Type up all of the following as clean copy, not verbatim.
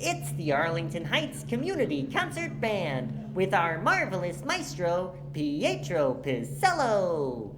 It's the Arlington Heights Community Concert Band with our marvelous maestro, Pietro Pizzello.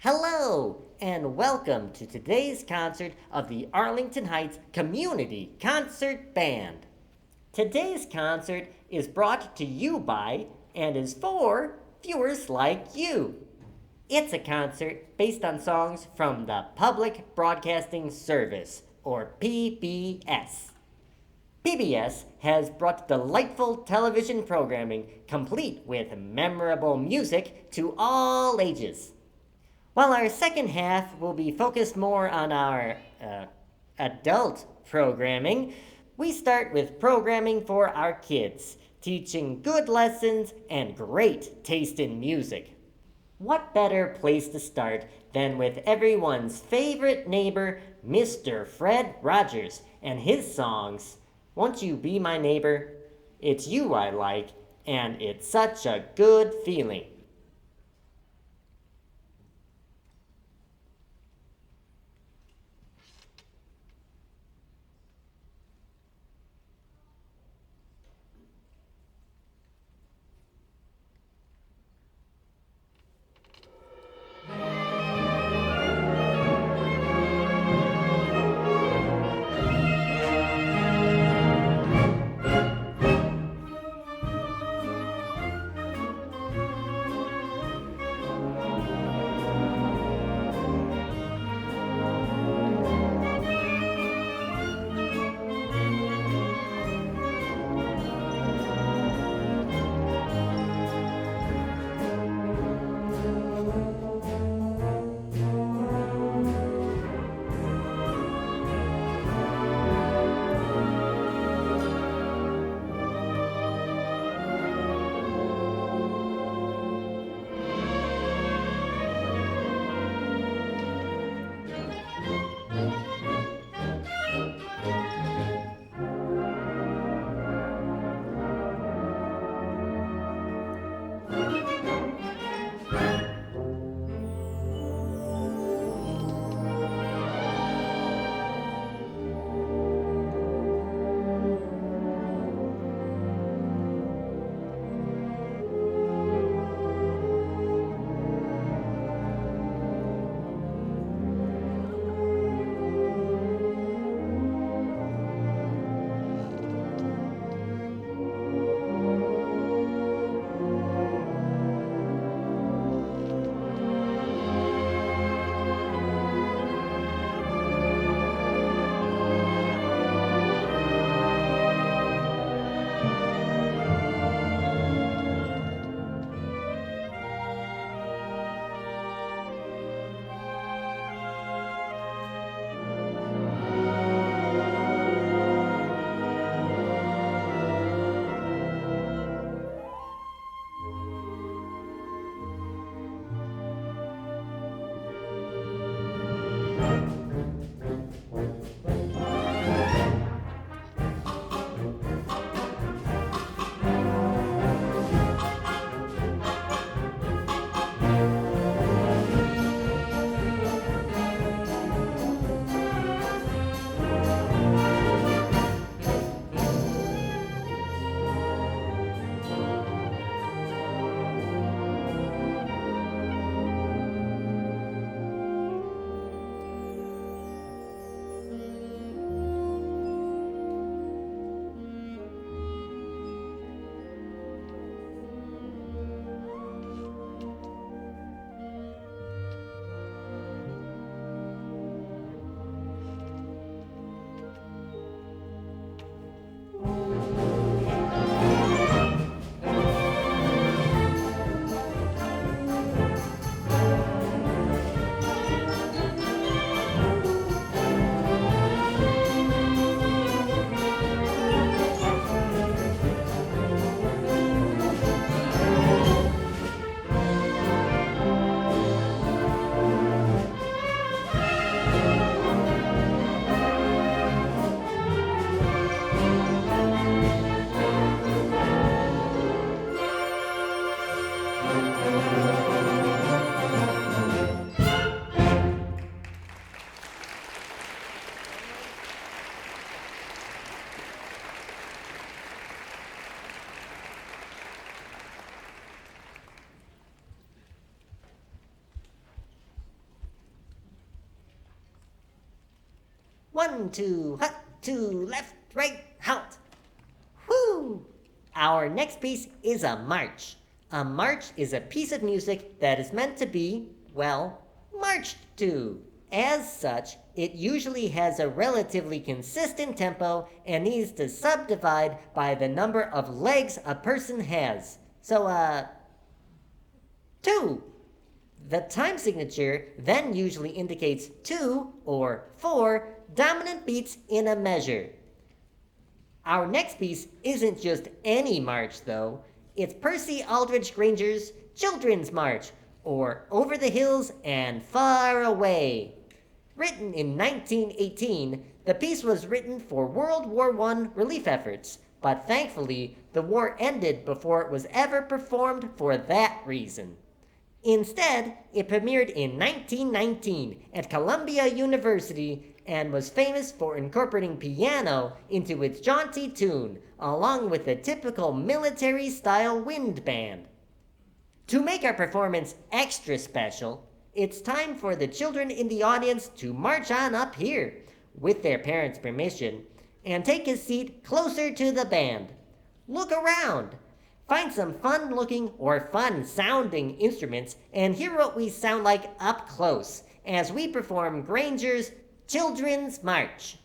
Hello, and welcome to today's concert of the Arlington Heights Community Concert Band. Today's concert is brought to you by and is for viewers like you. It's a concert based on songs from the Public Broadcasting Service, or PBS. PBS has brought delightful television programming complete with memorable music to all ages. While our second half will be focused more on our adult programming, we start with programming for our kids, teaching good lessons and great taste in music. What better place to start than with everyone's favorite neighbor, Mr. Fred Rogers, and his songs, Won't You Be My Neighbor, It's You I Like, and It's Such a Good Feeling. 1, 2, hut, 2, left, right, halt. Whoo! Our next piece is a march. A march is a piece of music that is meant to be, well, marched to. As such, it usually has a relatively consistent tempo and needs to subdivide by the number of legs a person has. So, 2. The time signature then usually indicates 2 or 4 dominant beats in a measure. Our next piece isn't just any march, though. It's Percy Aldrich Granger's Children's March, or Over the Hills and Far Away. Written in 1918, the piece was written for World War I relief efforts, but thankfully, the war ended before it was ever performed for that reason. Instead, it premiered in 1919 at Columbia University and was famous for incorporating piano into its jaunty tune, along with a typical military-style wind band. To make our performance extra special, it's time for the children in the audience to march on up here, with their parents' permission, and take a seat closer to the band. Look around. Find some fun-looking or fun-sounding instruments and hear what we sound like up close as we perform Granger's Children's March.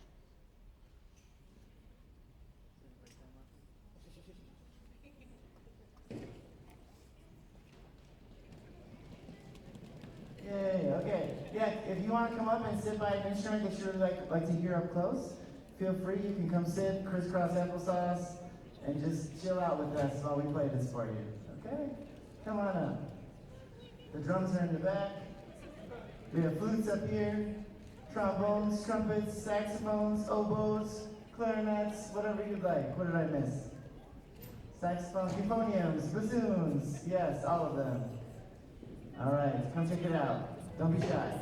Yay, okay. Yeah, if you want to come up and sit by an instrument that you really like to hear up close, feel free. You can come sit, crisscross applesauce, and just chill out with us while we play this for you. Okay? Come on up. The drums are in the back. We have flutes up here, trombones, trumpets, saxophones, oboes, clarinets, whatever you'd like. What did I miss? Saxophones, euphoniums, bassoons. Yes, all of them. All right, come check it out. Don't be shy.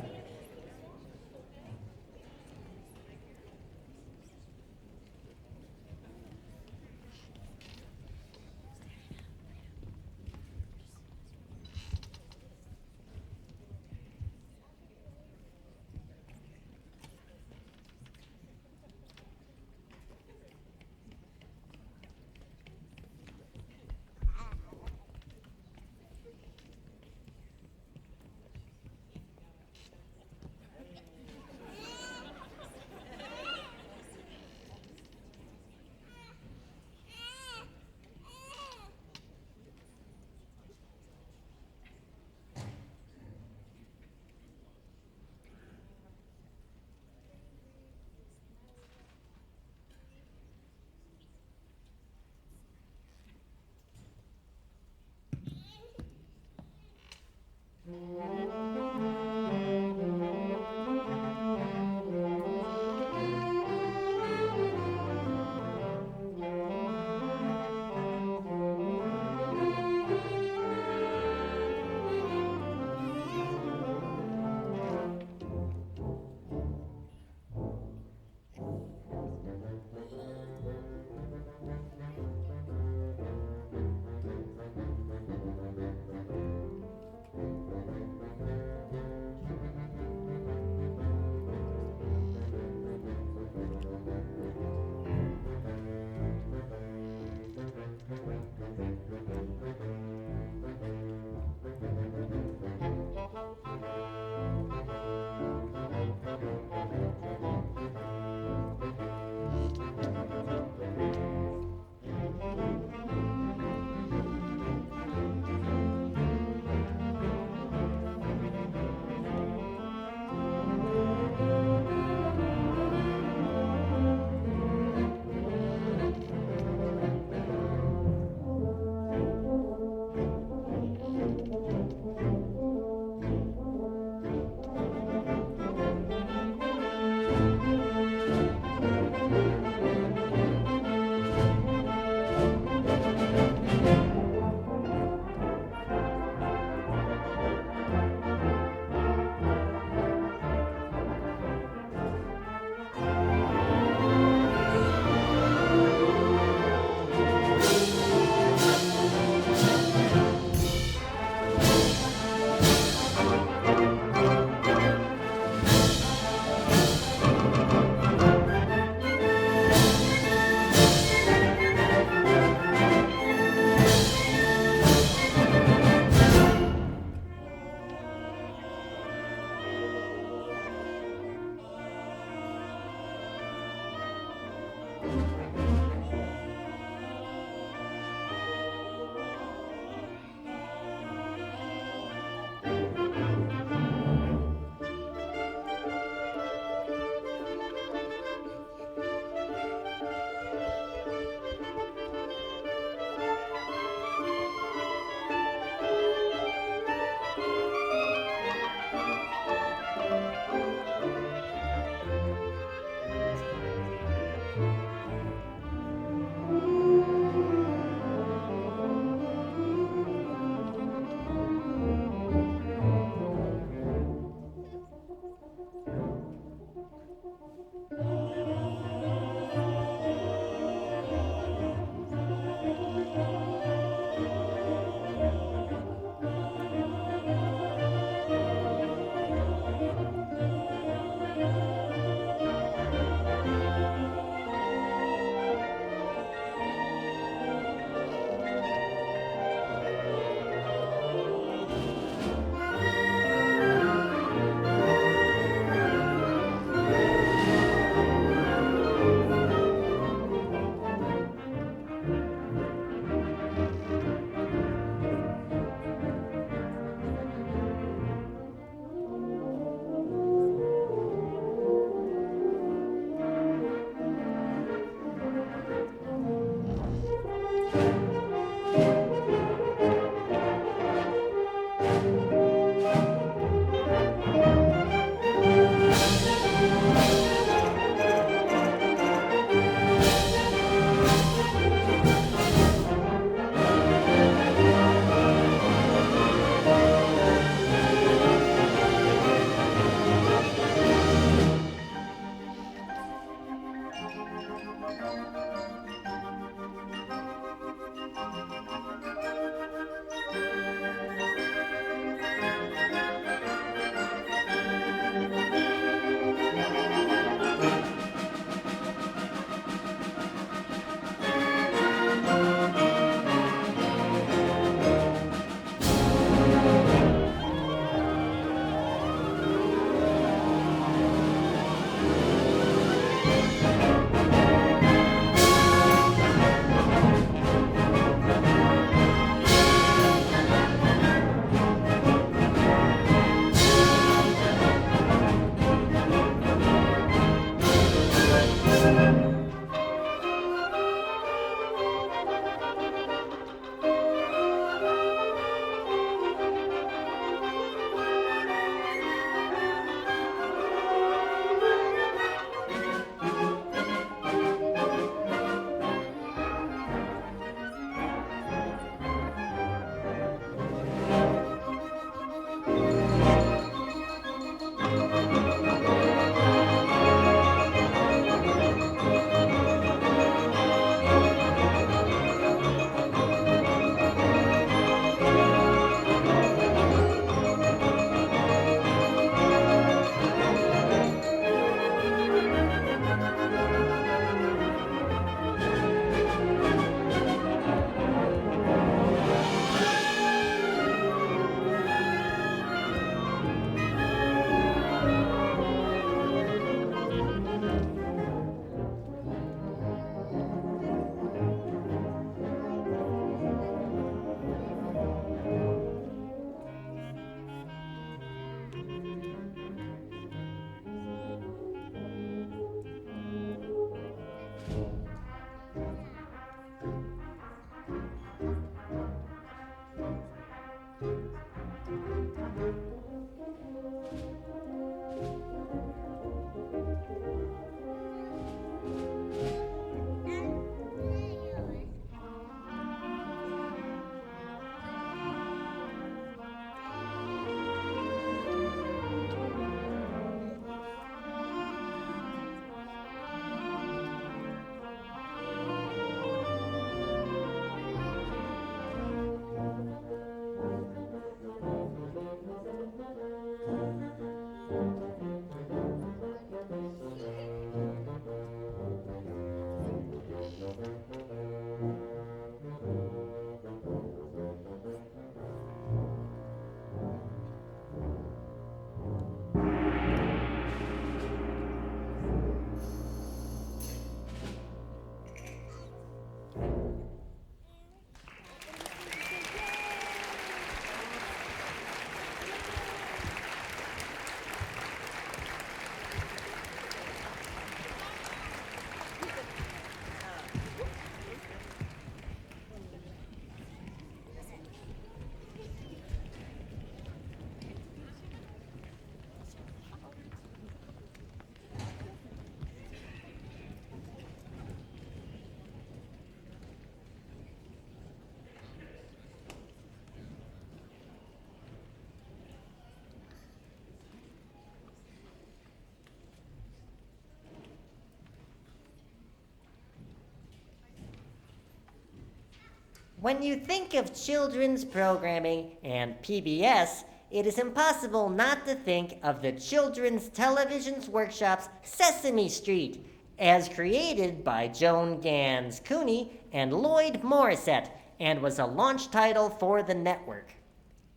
When you think of children's programming and PBS, it is impossible not to think of the Children's Television's Workshop's Sesame Street, as created by Joan Gans Cooney and Lloyd Morissette, and was a launch title for the network.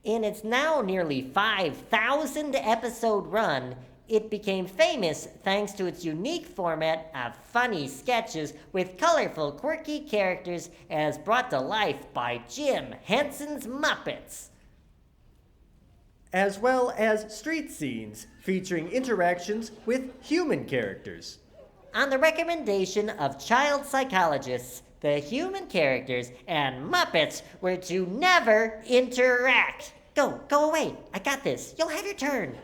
In its now nearly 5,000 episode run, it became famous thanks to its unique format of funny sketches with colorful, quirky characters as brought to life by Jim Henson's Muppets. As well as street scenes featuring interactions with human characters. On the recommendation of child psychologists, the human characters and Muppets were to never interact. Go away. I got this. You'll have your turn.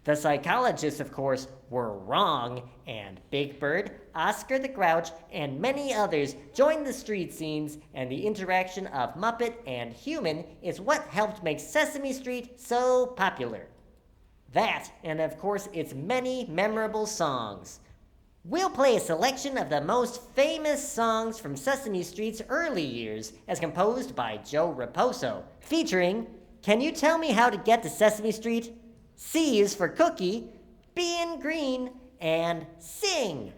The psychologists, of course, were wrong, and Big Bird, Oscar the Grouch, and many others joined the street scenes, and the interaction of Muppet and human is what helped make Sesame Street so popular. That, and of course, its many memorable songs. We'll play a selection of the most famous songs from Sesame Street's early years, as composed by Joe Raposo, featuring Can You Tell Me How to Get to Sesame Street? C is for Cookie, Being Green, and Sing.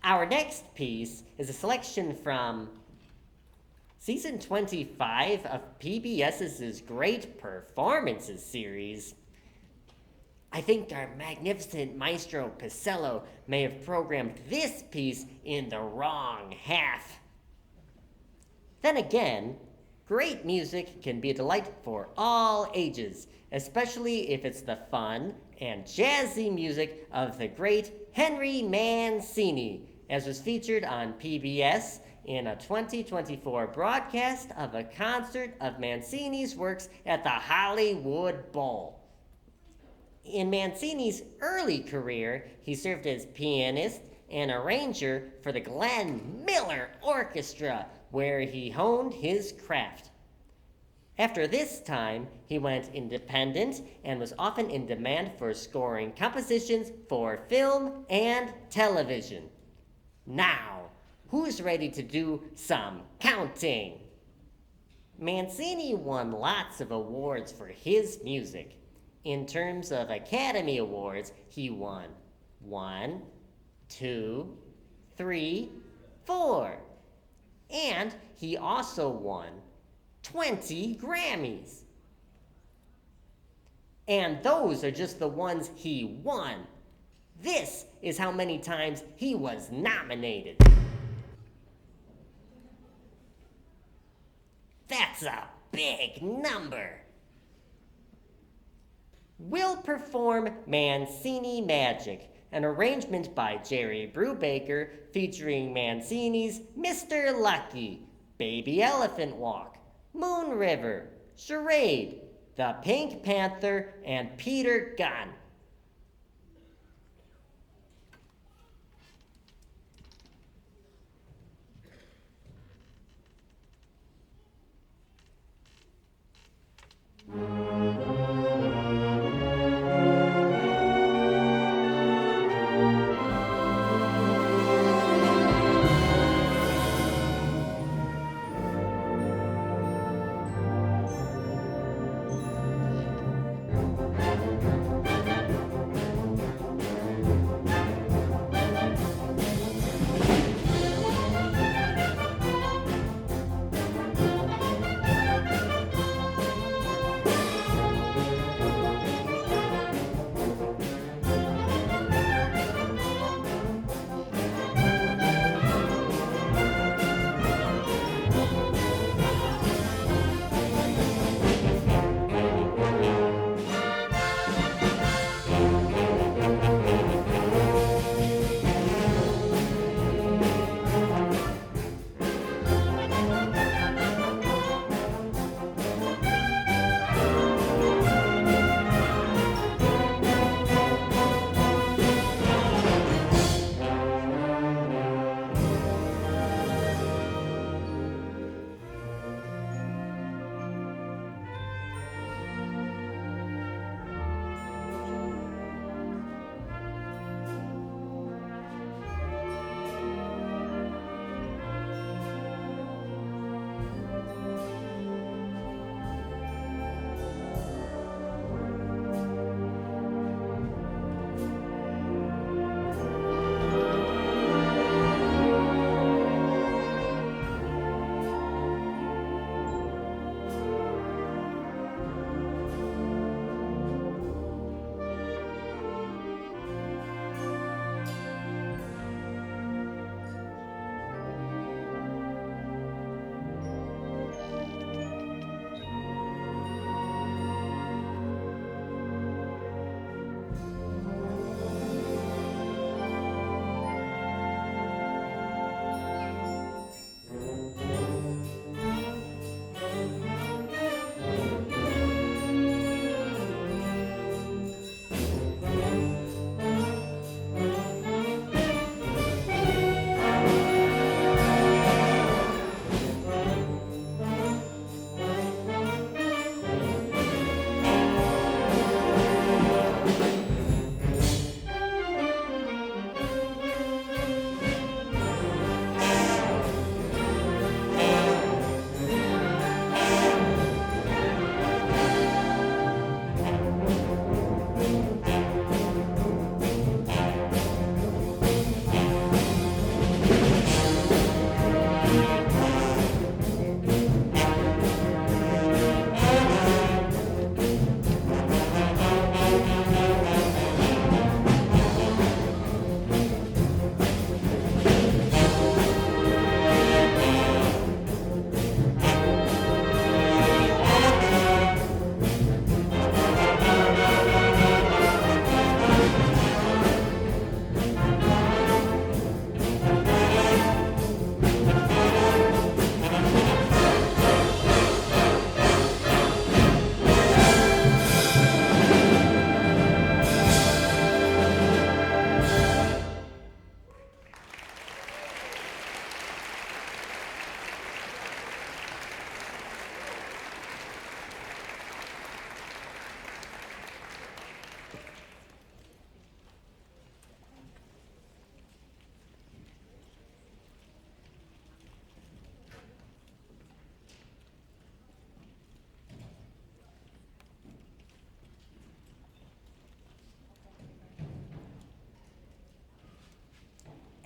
Our next piece is a selection from Season 25 of PBS's Great Performances series. I think our magnificent maestro Pisello may have programmed this piece in the wrong half. Then again, great music can be a delight for all ages, especially if it's the fun and jazzy music of the great Henry Mancini, as was featured on PBS in a 2024 broadcast of a concert of Mancini's works at the Hollywood Bowl. In Mancini's early career, he served as pianist and arranger for the Glenn Miller Orchestra, where he honed his craft. After this time, he went independent and was often in demand for scoring compositions for film and television. Now, who's ready to do some counting? Mancini won lots of awards for his music. In terms of Academy Awards, he won 1, 2, 3, 4. And he also won 20 Grammys. And those are just the ones he won. This is how many times he was nominated. That's a big number. We'll perform Mancini Magic, an arrangement by Jerry Brubaker featuring Mancini's Mr. Lucky, Baby Elephant Walk, Moon River, Charade, The Pink Panther, and Peter Gunn.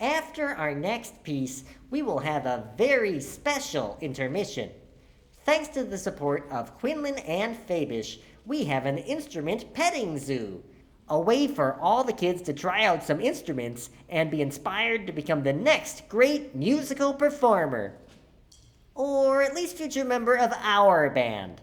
After our next piece, we will have a very special intermission. Thanks to the support of Quinlan and Fabish, we have an instrument petting zoo. A way for all the kids to try out some instruments and be inspired to become the next great musical performer. Or at least future member of our band.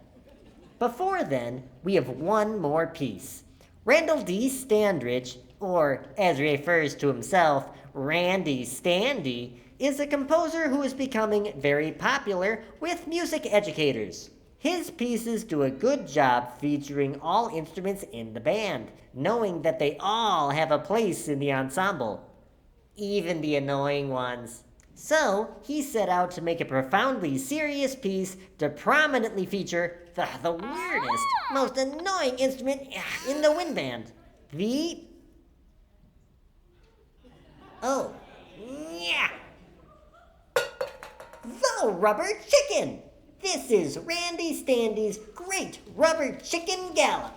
Before then, we have one more piece. Randall D. Standridge, or as he refers to himself, Randy Standy, is a composer who is becoming very popular with music educators. His pieces do a good job featuring all instruments in the band, knowing that they all have a place in the ensemble, even the annoying ones. So, he set out to make a profoundly serious piece to prominently feature the weirdest, most annoying instrument in the wind band. Yeah! The rubber chicken! This is Randy Standy's great rubber chicken gallop.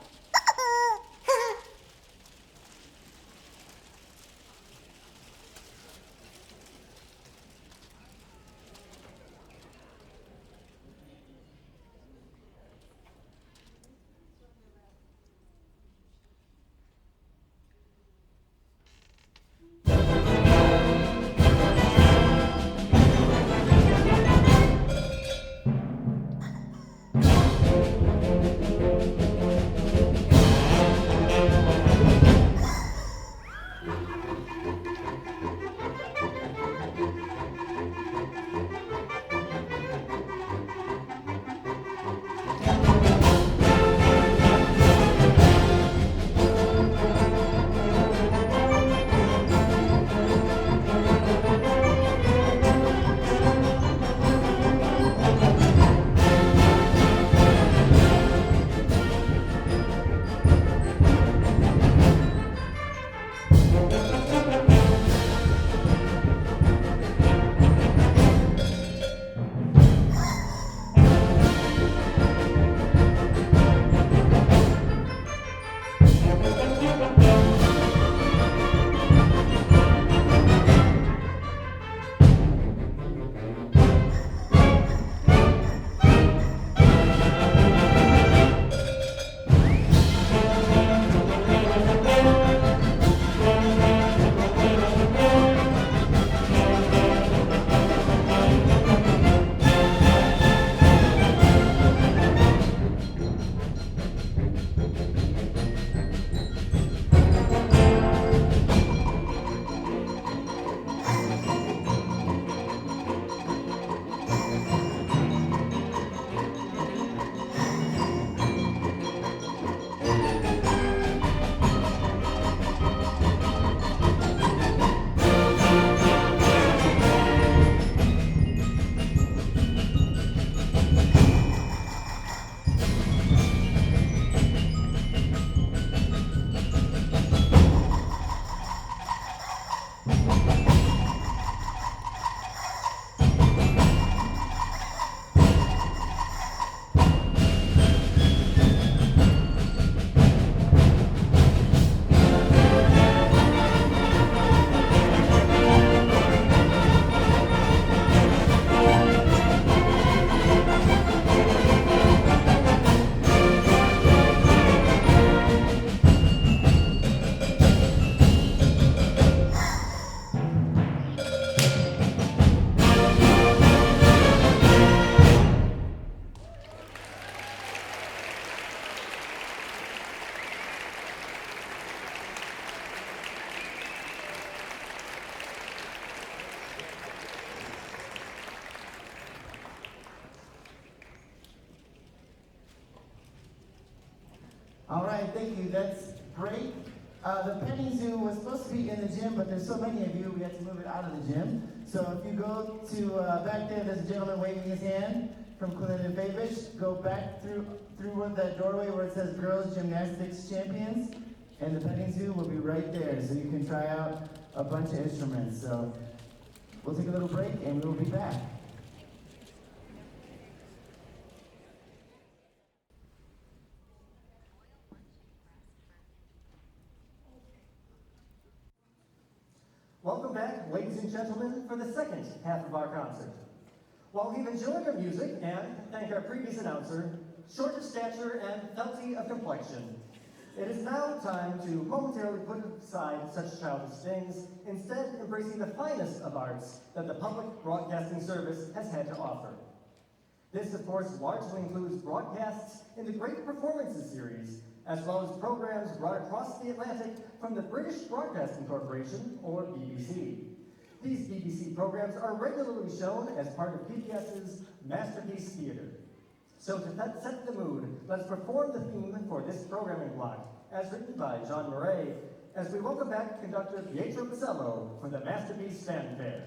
All right, thank you. That's great. The petting zoo was supposed to be in the gym, but there's so many of you, we had to move it out of the gym. So if you go to back there, there's a gentleman waving his hand from Quinlan and Fabish. Go back through that doorway where it says Girls Gymnastics Champions, and the petting zoo will be right there, so you can try out a bunch of instruments. So we'll take a little break, and we'll be back. Welcome back, ladies and gentlemen, for the second half of our concert. While we've enjoyed our music and thank our previous announcer, short of stature and felty of complexion, it is now time to momentarily put aside such childish things, instead embracing the finest of arts that the public broadcasting service has had to offer. This, of course, largely includes broadcasts in the Great Performances series, as well as programs brought across the Atlantic from the British Broadcasting Corporation, or BBC. These BBC programs are regularly shown as part of PBS's Masterpiece Theater. So to set the mood, let's perform the theme for this programming block, as written by Jean Murray, as we welcome back conductor Pietro Pizzello for the Masterpiece Fanfare.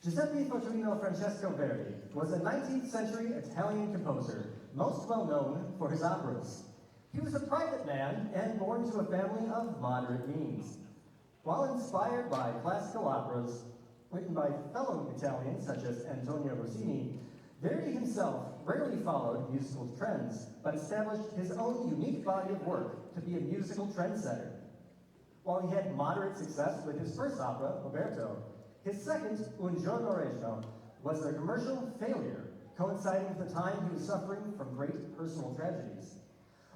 Giuseppe Fortunato Francesco Verdi was a 19th century Italian composer, most well known for his operas. He was a private man and born to a family of moderate means. While inspired by classical operas written by fellow Italians such as Antonio Rossini, Verdi himself rarely followed musical trends, but established his own unique body of work to be a musical trendsetter. While he had moderate success with his first opera, Roberto, his second, Un Giorno Regno, was a commercial failure, coinciding with the time he was suffering from great personal tragedies.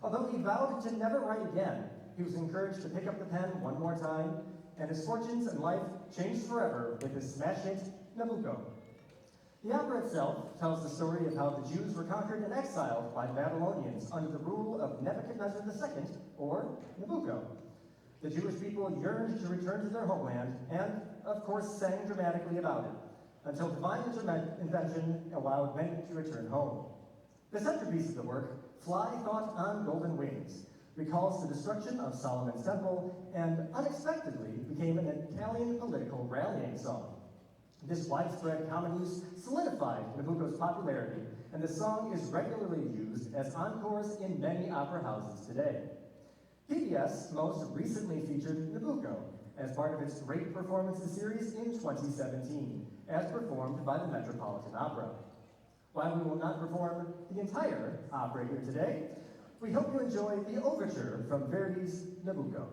Although he vowed to never write again, he was encouraged to pick up the pen one more time, and his fortunes in life changed forever with his smash hit, Nabucco. The opera itself tells the story of how the Jews were conquered and exiled by the Babylonians under the rule of Nebuchadnezzar II, or Nabucco. The Jewish people yearned to return to their homeland and, of course, sang dramatically about it, until divine intervention allowed many to return home. The centerpiece of the work, Fly Thought on Golden Wings, recalls the destruction of Solomon's temple and unexpectedly became an Italian political rallying song. This widespread common use solidified Nabucco's popularity, and the song is regularly used as encores in many opera houses today. PBS most recently featured Nabucco as part of its Great Performances series in 2017, as performed by the Metropolitan Opera. While we will not perform the entire opera here today, we hope you enjoy the overture from Verdi's Nabucco.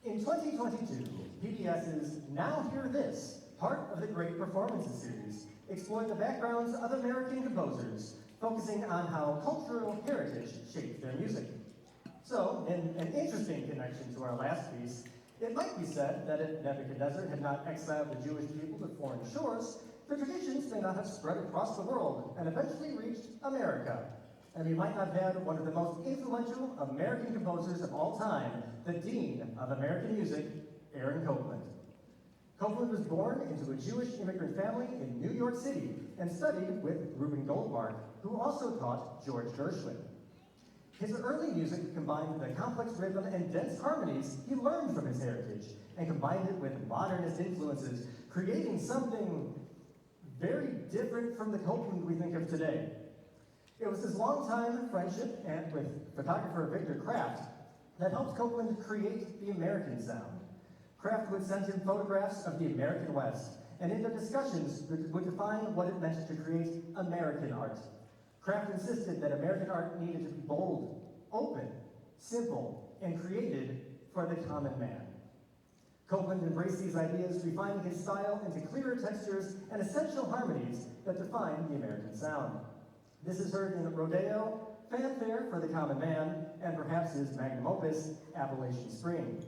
In 2022, PBS's Now Hear This, part of the Great Performances series, explored the backgrounds of American composers, focusing on how cultural heritage shaped their music. So, in an interesting connection to our last piece, it might be said that if Nebuchadnezzar had not exiled the Jewish people to foreign shores, the traditions may not have spread across the world and eventually reached America. And we might not have had one of the most influential American composers of all time, the Dean of American Music, Aaron Copland. Copland was born into a Jewish immigrant family in New York City and studied with Reuben Goldmark, who also taught George Gershwin. His early music combined the complex rhythm and dense harmonies he learned from his heritage and combined it with modernist influences, creating something very different from the Copland we think of today. It was his longtime friendship and with photographer Victor Kraft that helped Copland create the American sound. Kraft would send him photographs of the American West, and in their discussions would define what it meant to create American art. Kraft insisted that American art needed to be bold, open, simple, and created for the common man. Copland embraced these ideas, refining his style into clearer textures and essential harmonies that define the American sound. This is heard in Rodeo, Fanfare for the Common Man, and perhaps his magnum opus, Appalachian Spring.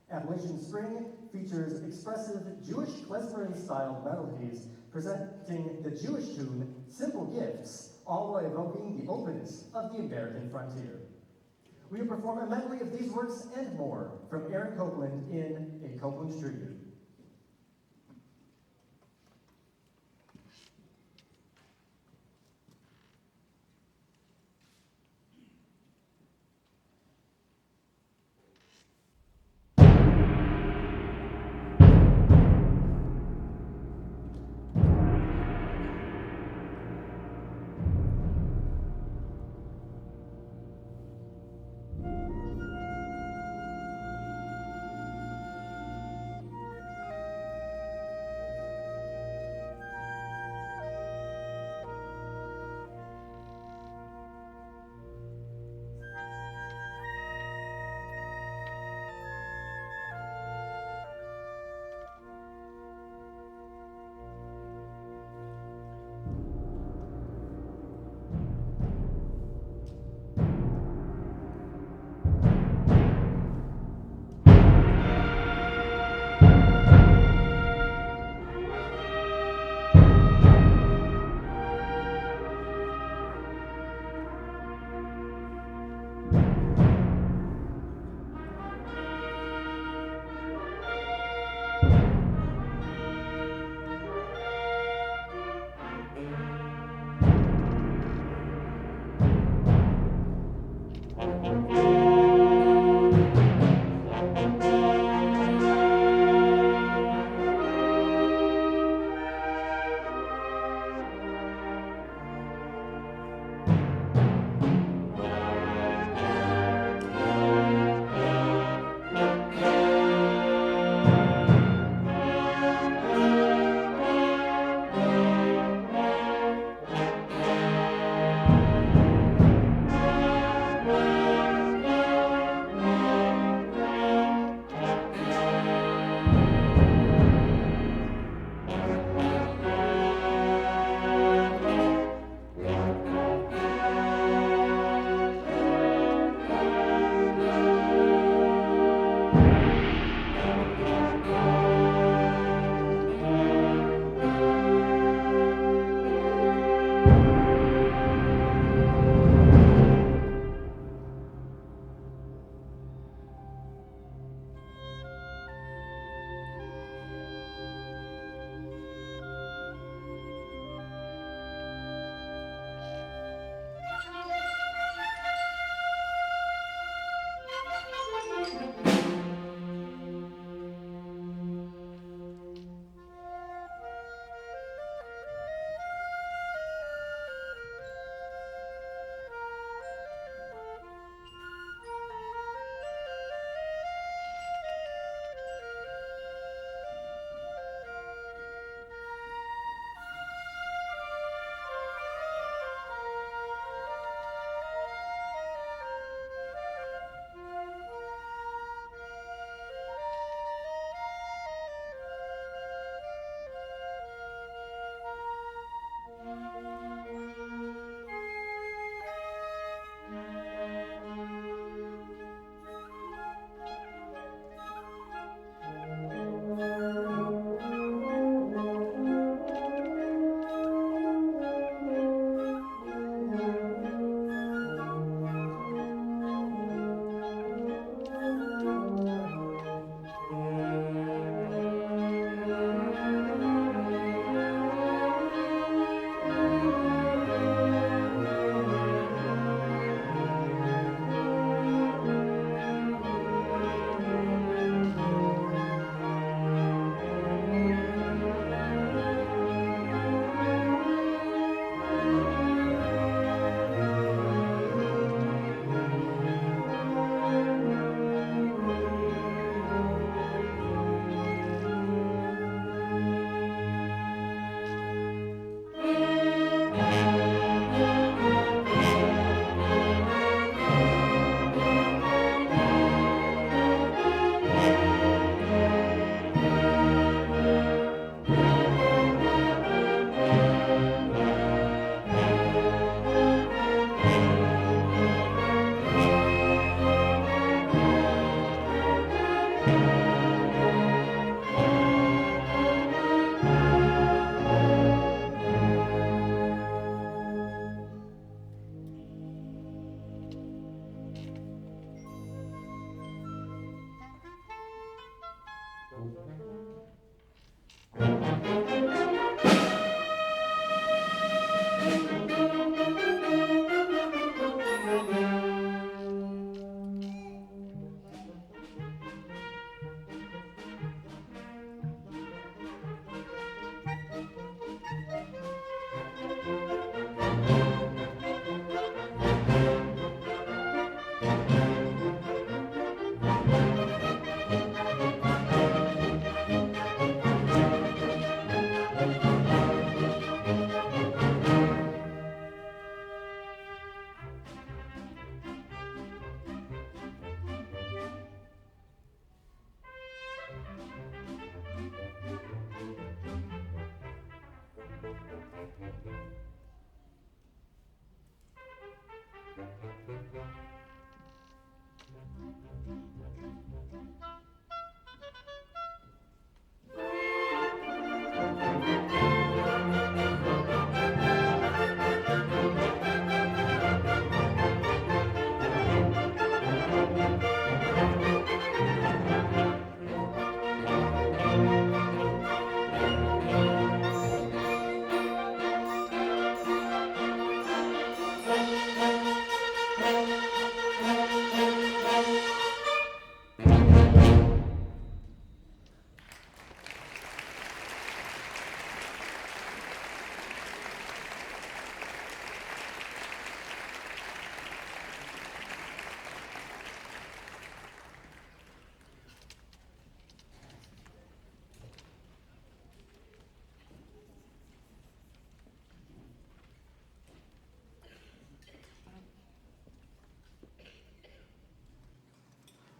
Appalachian Spring features expressive Jewish klezmer-styled melodies presenting the Jewish tune, Simple Gifts, all while evoking the openness of the American frontier. We will perform a medley of these works and more from Aaron Copland in a Copland Tribute.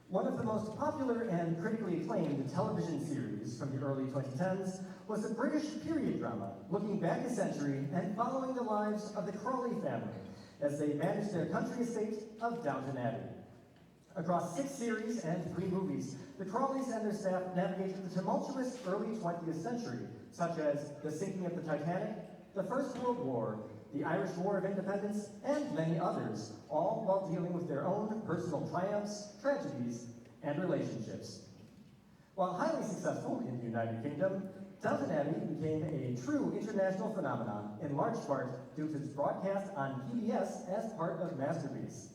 One of the most popular and critically acclaimed television series from the early 2010s was the British period drama, looking back a century and following the lives of the Crawley family as they managed their country estate of Downton Abbey. Across 6 series and 3 movies, the Crawleys and their staff navigated the tumultuous early 20th century, such as the sinking of the Titanic, the First World War, the Irish War of Independence, and many others, all while dealing with their own personal triumphs, tragedies, and relationships. While highly successful in the United Kingdom, Downton Abbey became a true international phenomenon, in large part due to its broadcast on PBS as part of Masterpiece.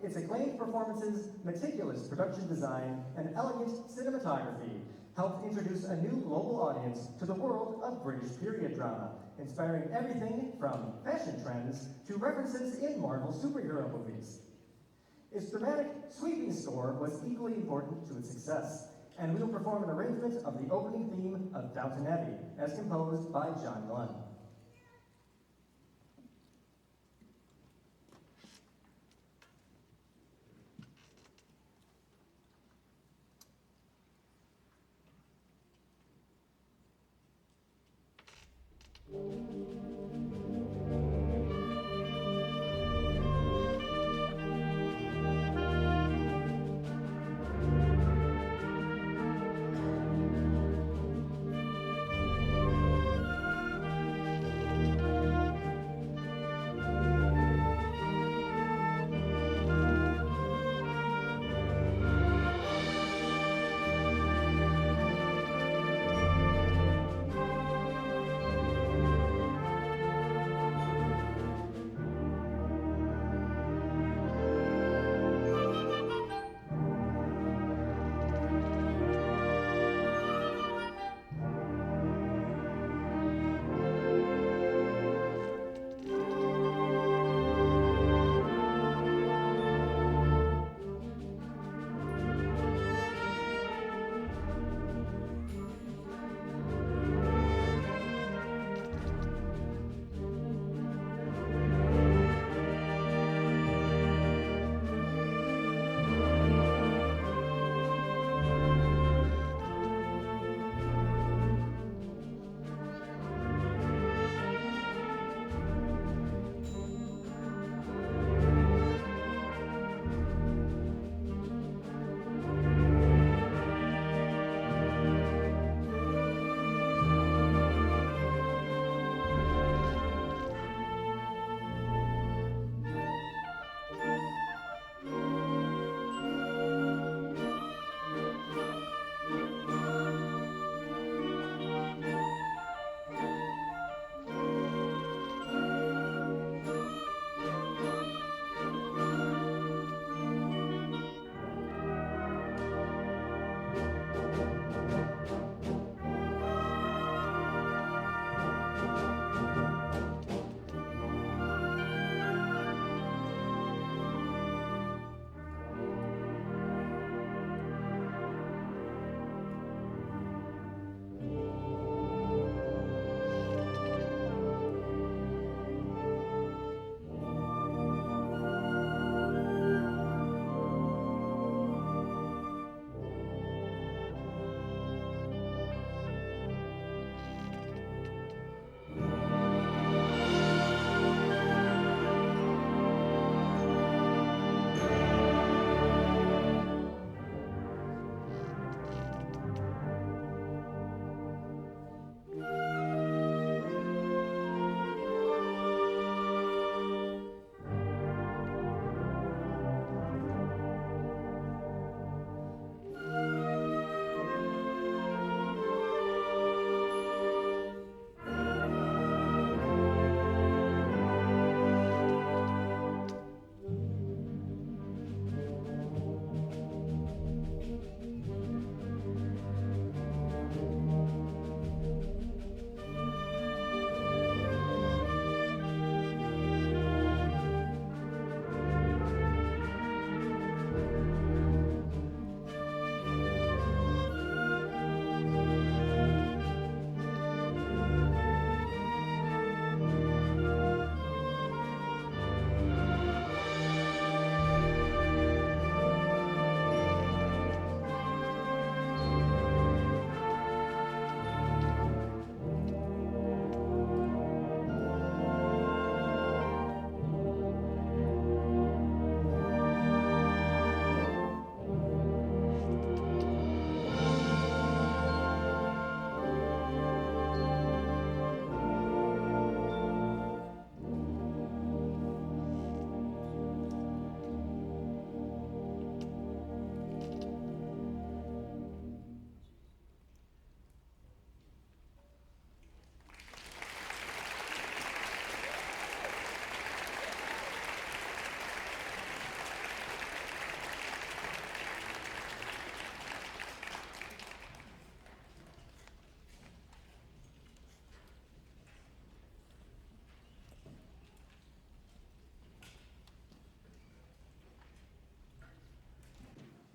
Its acclaimed performances, meticulous production design, and elegant cinematography helped introduce a new global audience to the world of British period drama, inspiring everything from fashion trends to references in Marvel superhero movies. Its dramatic, sweeping score was equally important to its success, and we will perform an arrangement of the opening theme of Downton Abbey, as composed by John Glenn.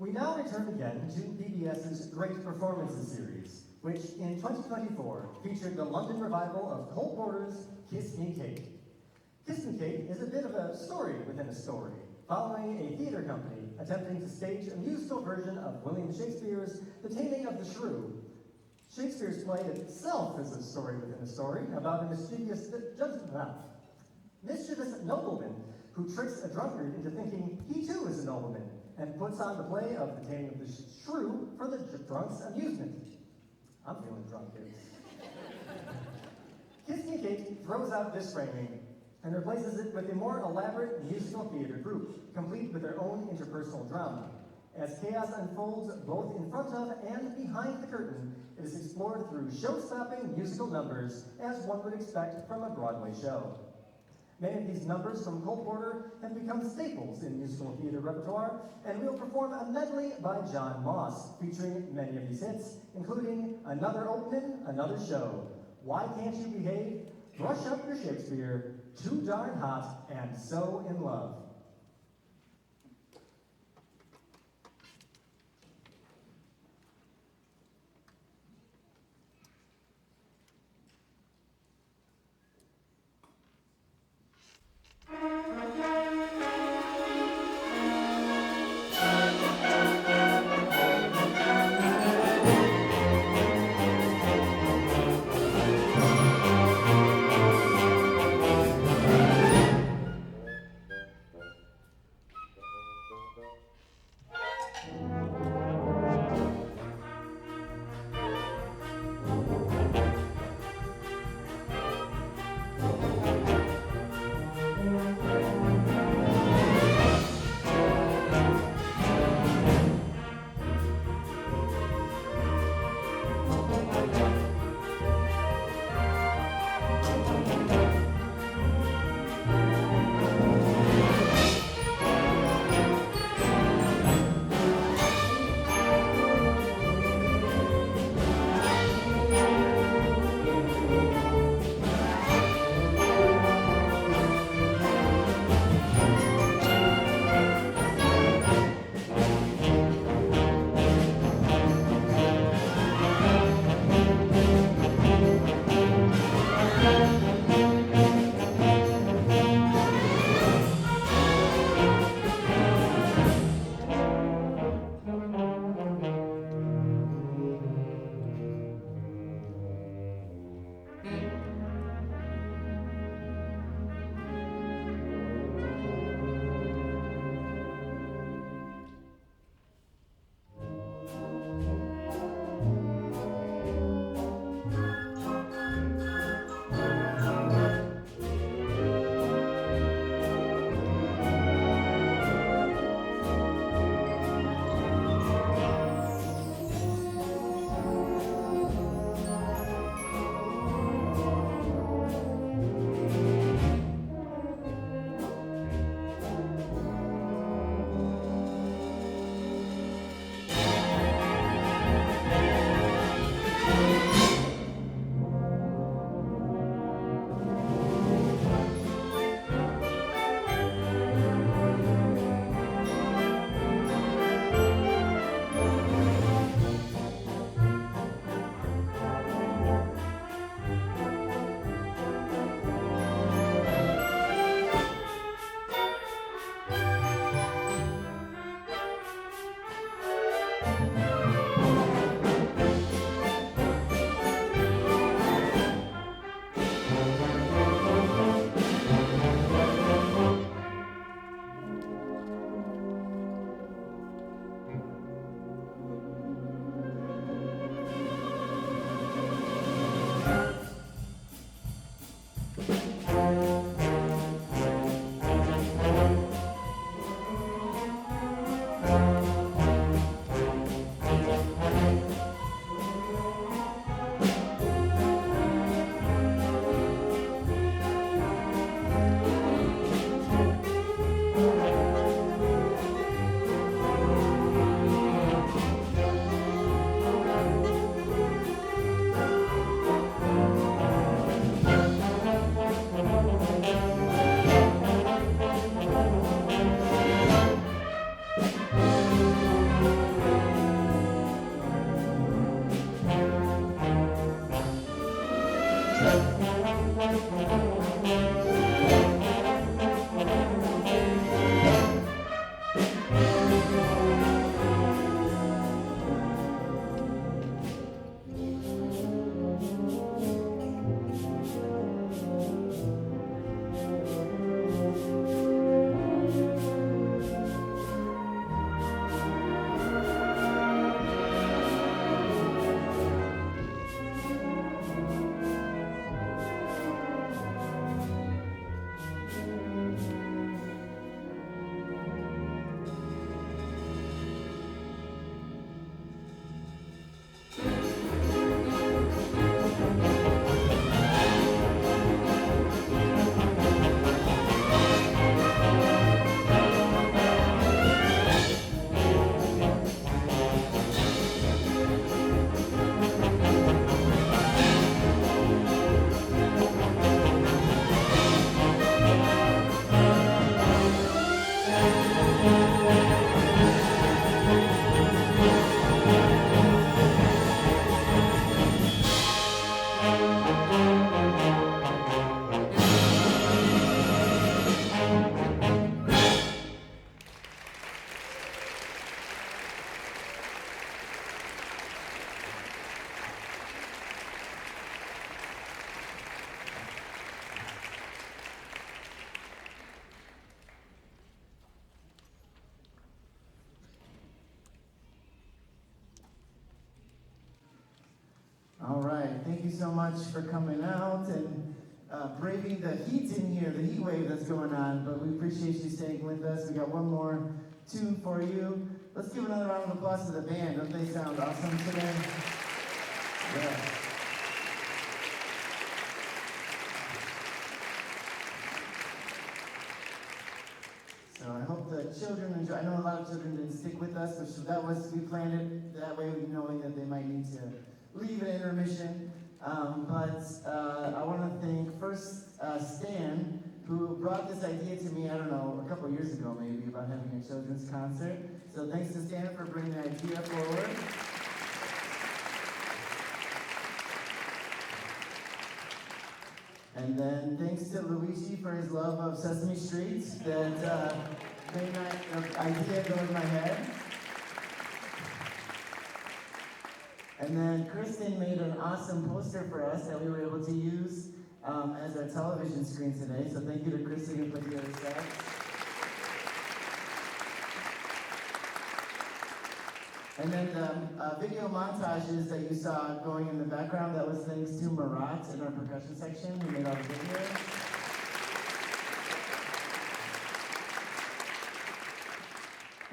We now return again to PBS's Great Performances series, which in 2024 featured the London revival of Cole Porter's Kiss Me Kate. Kiss Me Kate is a bit of a story within a story, following a theater company attempting to stage a musical version of William Shakespeare's The Taming of the Shrew. Shakespeare's play itself is a story within a story about a mischievous nobleman who tricks a drunkard into thinking he too is a nobleman and puts on the play of The Taming of the Shrew for the drunk's amusement. I'm feeling drunk, kids. Kiss Me Kate throws out this framing and replaces it with a more elaborate musical theater group, complete with their own interpersonal drama. As chaos unfolds both in front of and behind the curtain, it is explored through show-stopping musical numbers, as one would expect from a Broadway show. Many of these numbers from Cole Porter have become staples in musical theater repertoire, and we'll perform a medley by John Moss, featuring many of these hits, including Another Opening, Another Show, Why Can't You Behave, Brush Up Your Shakespeare, Too Darn Hot, and So in Love. thank you so much for coming out and braving the heat in here, the heat wave that's going on, but we appreciate you staying with us. We got one more tune for you. Let's give another round of applause to the band. Don't they sound awesome today? Yeah. So I hope the children enjoy. I know a lot of children didn't stick with us, but that was, we planned it that way, knowing that they might need to leave at intermission. I want to thank first Stan, who brought this idea to me, I don't know, a couple years ago maybe, about having a children's concert. So thanks to Stan for bringing the idea forward. And then thanks to Luigi for his love of Sesame Street that made that idea go in my head. And then Kristen made an awesome poster for us that we were able to use as our television screen today. So thank you to Kristen who put together sets. And then the video montages that you saw going in the background, that was thanks to Marat in our percussion section, who made all the videos.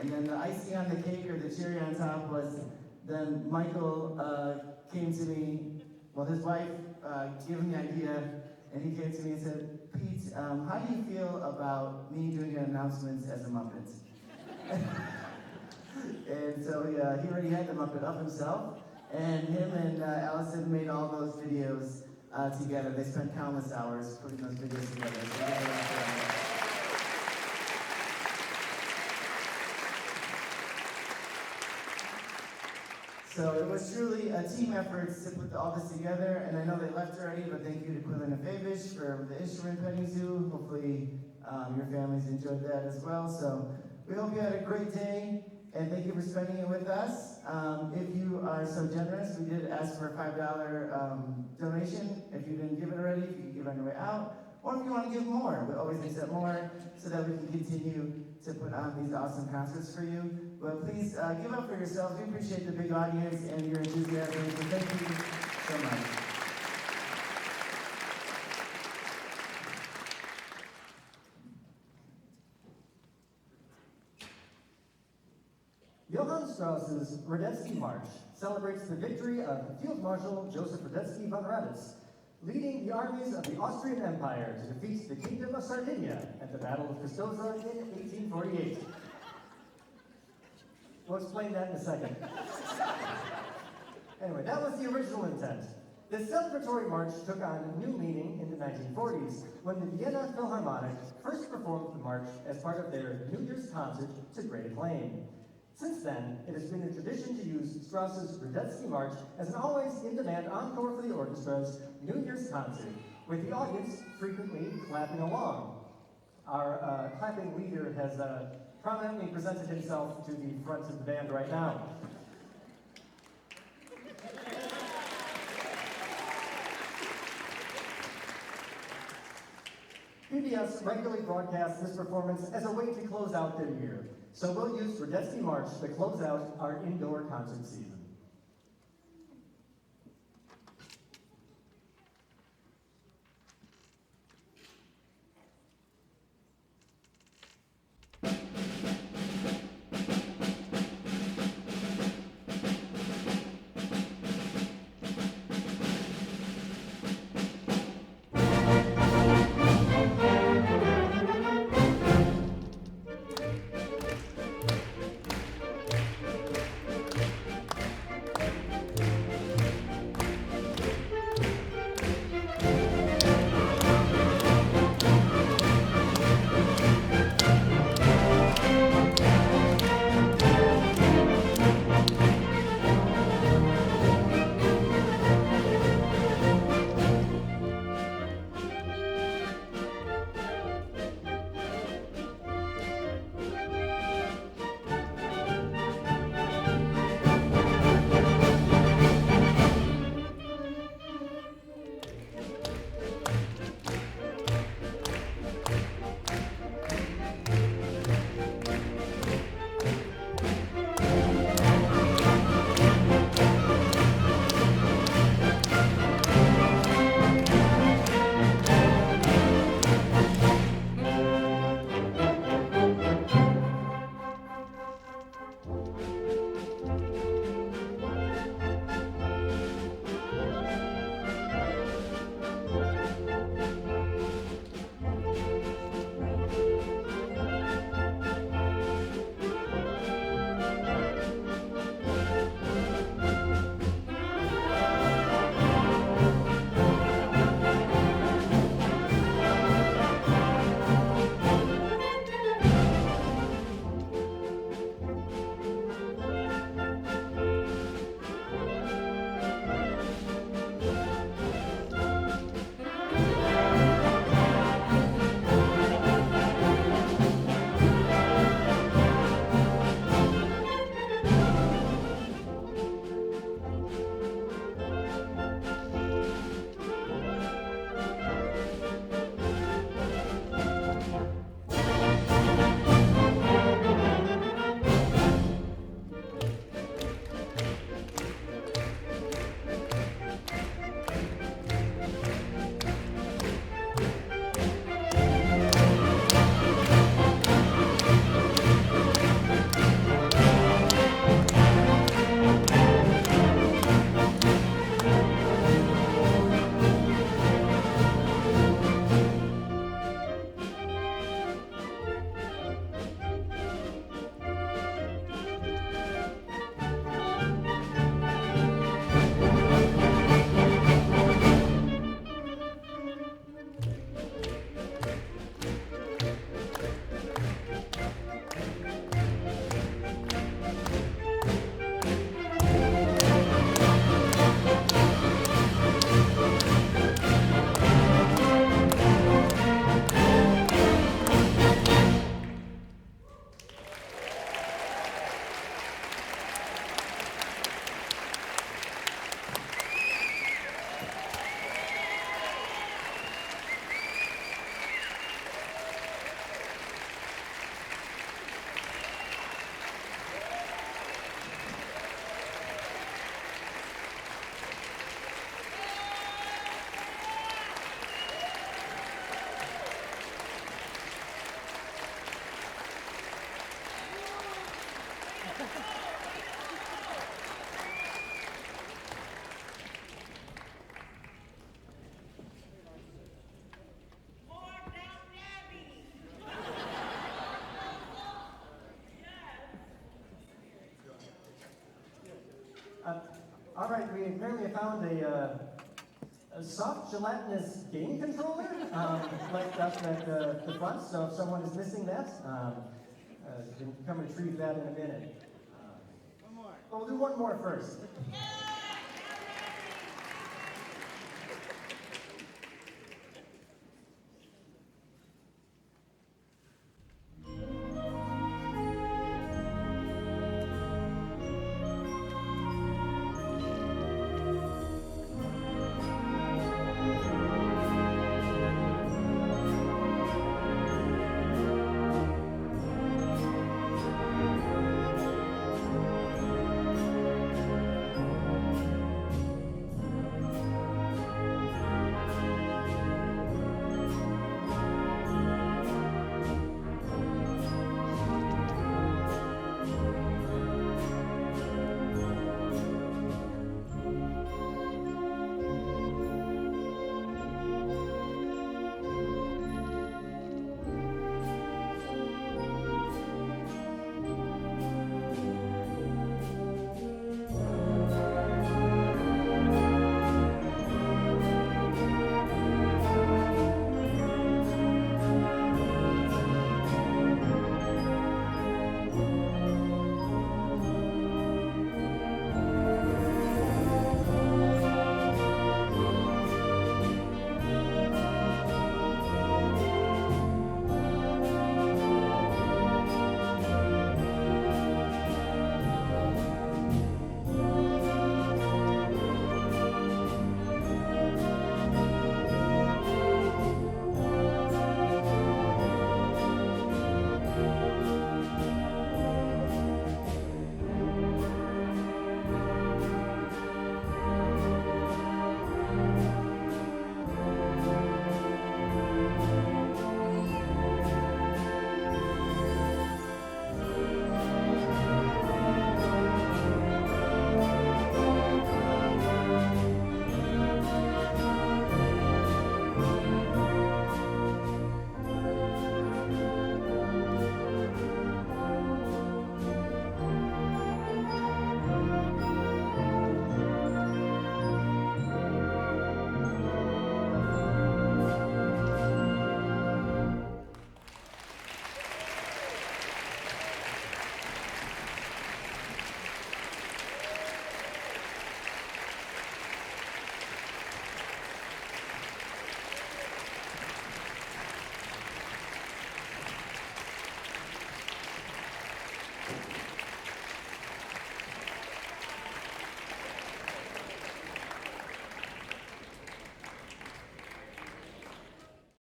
And then the icing on the cake, or the cherry on top, was then Michael came to me, well, his wife gave him the idea, and he came to me and said, Pete, how do you feel about me doing announcements as a Muppet? And so he already had the Muppet up himself, and him and Allison made all those videos together. They spent countless hours putting those videos together. So it was truly a team effort to put all this together, and I know they left already, but thank you to Quillen and Favish for the instrument petting zoo. Hopefully your families enjoyed that as well. So we hope you had a great day. And thank you for spending it with us. If you are so generous, we did ask for a $5 donation. If you didn't give it already, if you can give it on your way out. Or if you want to give more, we always accept more so that we can continue to put on these awesome concerts for you. But please give up for yourselves. We appreciate the big audience and your enthusiasm. So thank you so much. Johann Strauss's Radetzky March celebrates the victory of Field Marshal Joseph Radetzky von Raditz, leading the armies of the Austrian Empire to defeat the Kingdom of Sardinia at the Battle of Custoza in 1848. We'll explain that in a second. Anyway, that was the original intent. The celebratory march took on new meaning in the 1940s when the Vienna Philharmonic first performed the march as part of their New Year's concert to great acclaim. Since then, it has been a tradition to use Strauss's Radetzky March as an always in-demand encore for the orchestra's New Year's concert, with the audience frequently clapping along. Our clapping leader has prominently presented himself to the front of the band right now. PBS regularly broadcasts this performance as a way to close out their year, so we'll use Radetzky March to close out our indoor concert season. All right, we apparently found a soft gelatinous game controller left up at the front, so if someone is missing that, you can come retrieve that in a minute. One more. Well, we'll do one more first.